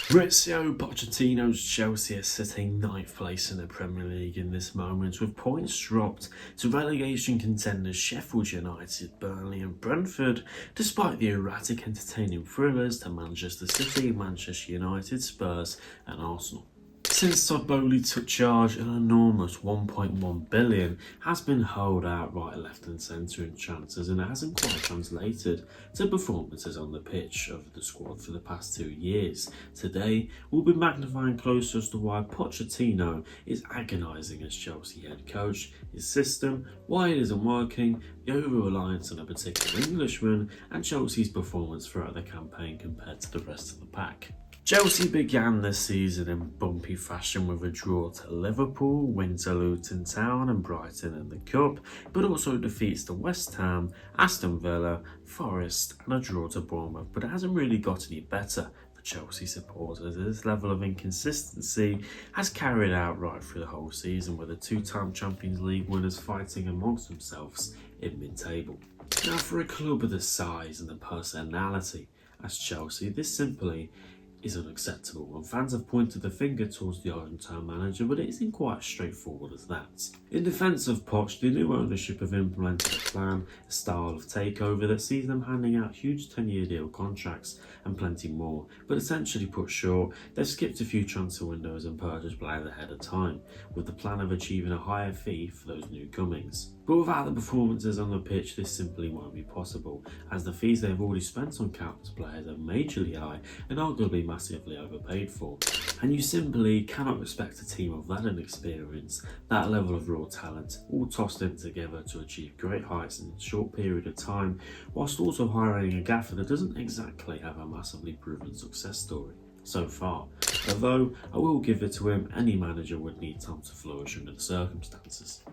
Mauricio Pochettino's Chelsea are sitting ninth place in the Premier League in this moment, with points dropped to relegation contenders Sheffield United, Burnley and Brentford, despite the erratic entertaining thrillers to Manchester City, Manchester United, Spurs and Arsenal. Since Todd Bowley took charge, an enormous 1.1 billion has been hurled out right, left and centre in transfers, and it hasn't quite translated to performances on the pitch of the squad for the past 2 years. Today, we'll be magnifying closer as to why Pochettino is agonising as Chelsea head coach, his system, why it isn't working, the over-reliance on a particular Englishman, and Chelsea's performance throughout the campaign compared to the rest of the pack. Chelsea began this season in bumpy fashion with a draw to Liverpool, win to Luton Town and Brighton in the Cup, but also defeats to West Ham, Aston Villa, Forest and a draw to Bournemouth. But it hasn't really got any better for Chelsea supporters. This level of inconsistency has carried out right through the whole season, with the two-time Champions League winners fighting amongst themselves in mid-table. Now, for a club of the size and the personality as Chelsea, this simply is unacceptable, and fans have pointed the finger towards the Argentine manager, but it isn't quite as straightforward as that. In defence of Poch, the new ownership have implemented a plan, a style of takeover that sees them handing out huge 10-year deal contracts and plenty more, but essentially put short, they've skipped a few transfer windows and purchased players ahead of time, with the plan of achieving a higher fee for those newcomings. But without the performances on the pitch, this simply won't be possible, as the fees they've already spent on countless players are majorly high and arguably massively overpaid for. And you simply cannot expect a team of that inexperience, that level of raw talent, all tossed in together to achieve great heights in a short period of time, whilst also hiring a gaffer that doesn't exactly have a massively proven success story so far. Although I will give it to him, any manager would need time to flourish under the circumstances.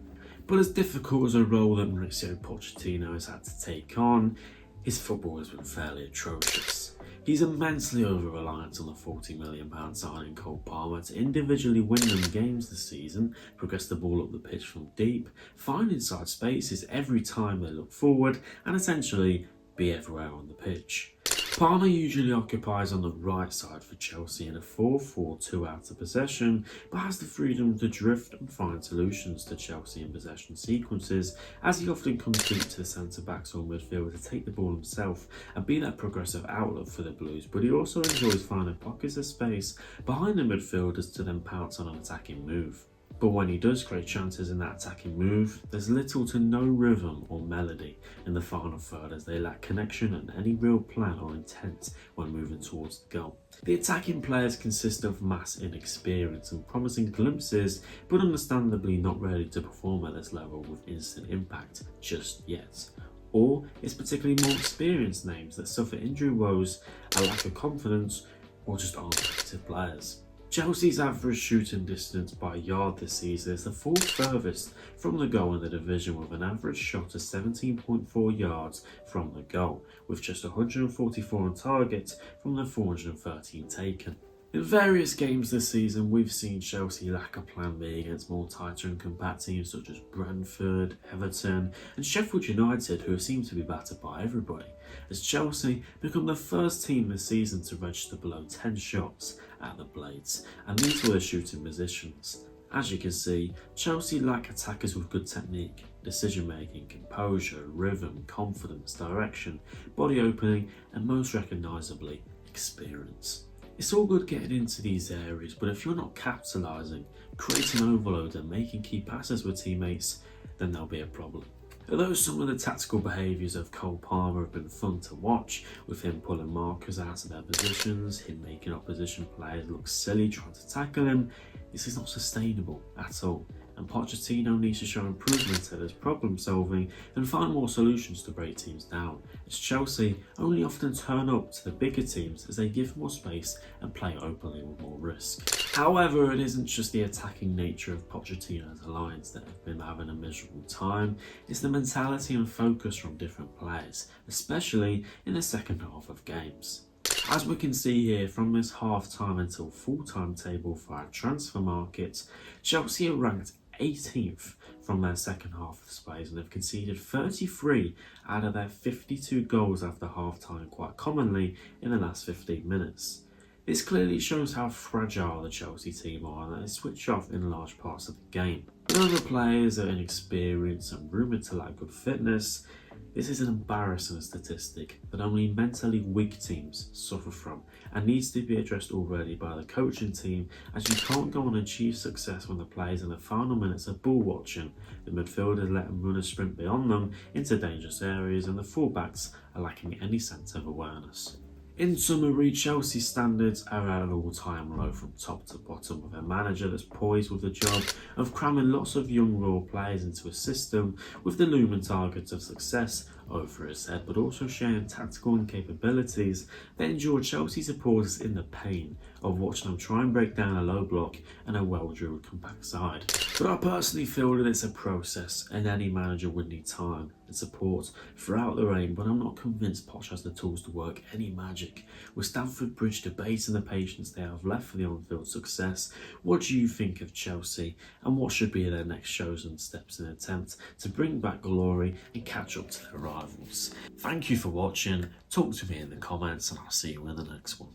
But as difficult as a role that Mauricio Pochettino has had to take on, his football has been fairly atrocious. He's immensely over-reliant on the £40 million signing Cole Palmer to individually win them games this season, progress the ball up the pitch from deep, find inside spaces every time they look forward, and essentially be everywhere on the pitch. Palmer usually occupies on the right side for Chelsea in a 4-4-2 out of possession, but has the freedom to drift and find solutions to Chelsea in possession sequences, as he often comes deep to the centre-backs or midfield to take the ball himself and be that progressive outlet for the Blues, but he also enjoys finding pockets of space behind the midfielders to then pounce on an attacking move. But when he does create chances in that attacking move, there's little to no rhythm or melody in the final third, as they lack connection and any real plan or intent when moving towards the goal. The attacking players consist of mass inexperience and promising glimpses, but understandably not ready to perform at this level with instant impact just yet. Or it's particularly more experienced names that suffer injury woes, a lack of confidence, or just aren't effective players. Chelsea's average shooting distance by yard this season is the fourth furthest from the goal in the division, with an average shot of 17.4 yards from the goal, with just 144 on target from the 413 taken. In various games this season, we've seen Chelsea lack a plan B against more tighter and compact teams such as Brentford, Everton and Sheffield United, who seem to be battered by everybody, as Chelsea become the first team this season to register below 10 shots at the blades, and these were the shooting positions. As you can see, Chelsea lack attackers with good technique, decision making, composure, rhythm, confidence, direction, body opening and most recognisably, experience. It's all good getting into these areas, but if you're not capitalising, creating overload and making key passes with teammates, then there'll be a problem. Although some of the tactical behaviours of Cole Palmer have been fun to watch, with him pulling markers out of their positions, him making opposition players look silly trying to tackle him, this is not sustainable at all, and Pochettino needs to show improvement at his problem solving and find more solutions to break teams down, as Chelsea only often turn up to the bigger teams as they give more space and play openly with more risk. However, it isn't just the attacking nature of Pochettino's alliance that have been having a miserable time, it's the mentality and focus from different players, especially in the second half of games. As we can see here, from this half-time until full-time table for our transfer market, Chelsea are ranked 18th from their second half of space and have conceded 33 out of their 52 goals after half-time quite commonly in the last 15 minutes. This clearly shows how fragile the Chelsea team are and that they switch off in large parts of the game. When other players are inexperienced and rumoured to lack good fitness, this is an embarrassing statistic that only mentally weak teams suffer from and needs to be addressed already by the coaching team, as you can't go on and achieve success when the players in the final minutes are ball watching, the midfielders let them run a sprint beyond them into dangerous areas, and the fullbacks are lacking any sense of awareness. In summary, Chelsea standards are at an all-time low from top to bottom, with a manager that's poised with the job of cramming lots of young raw players into a system with the looming targets of success over his head, but also sharing tactical incapabilities that endure Chelsea supporters in the pain of watching them try and break down a low block and a well-drilled compact side. But I personally feel that it's a process and any manager would need time and support throughout the reign, but I'm not convinced Poch has the tools to work any magic. With Stamford Bridge debating the patience they have left for the on-field success, what do you think of Chelsea and what should be their next chosen steps in an attempt to bring back glory and catch up to their rivals? Thank you for watching, talk to me in the comments and I'll see you in the next one.